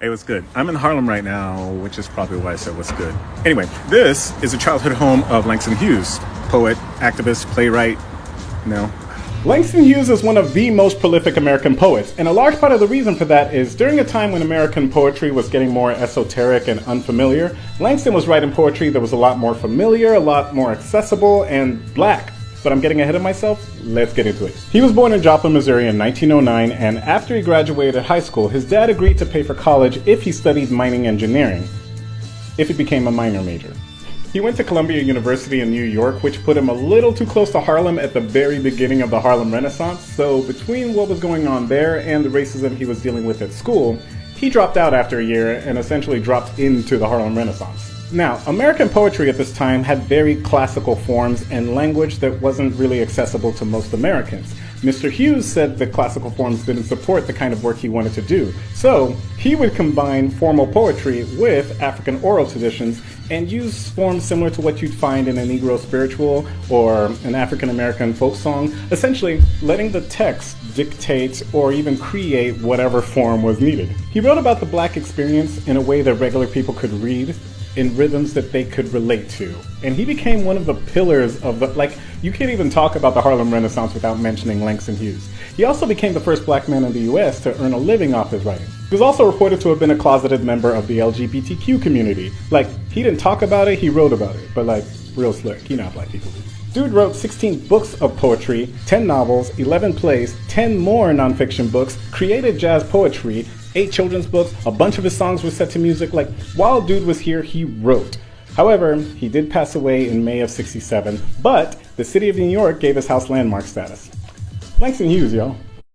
Hey, what's good? I'm in Harlem right now, which is probably why I said what's good. Anyway, this is a childhood home of Langston Hughes, poet, activist, playwright, Langston Hughes is one of the most prolific American poets, and a large part of the reason for that is during a time when American poetry was getting more esoteric and unfamiliar, Langston was writing poetry that was a lot more familiar, a lot more accessible, and black. But I'm getting ahead of myself. Let's get into it. He was born in Joplin, Missouri in 1909, and after he graduated high school, his dad agreed to pay for college if he studied mining engineering, if he became a minor major. He went to Columbia University in New York, which put him a little too close to Harlem at the very beginning of the Harlem Renaissance, so between what was going on there and the racism he was dealing with at school, he dropped out after a year and essentially dropped into the Harlem Renaissance. Now, American poetry at this time had very classical forms and language that wasn't really accessible to most Americans. Mr. Hughes said that classical forms didn't support the kind of work he wanted to do, so he would combine formal poetry with African oral traditions and use forms similar to what you'd find in a Negro spiritual or an African American folk song, essentially letting the text dictate or even create whatever form was needed. He wrote about the black experience in a way that regular people could read, in rhythms that they could relate to. And he became one of the pillars of you can't even talk about the Harlem Renaissance without mentioning Langston Hughes. He also became the first black man in the US to earn a living off his writing. He was also reported to have been a closeted member of the LGBTQ community. He didn't talk about it, he wrote about it, but real slick, you know how black people do. Dude wrote 16 books of poetry, 10 novels, 11 plays, 10 more nonfiction books, created jazz poetry, 8 children's books, a bunch of his songs were set to music. While dude was here, he wrote. However, he did pass away in May of '67, but the city of New York gave his house landmark status. Langston Hughes, y'all.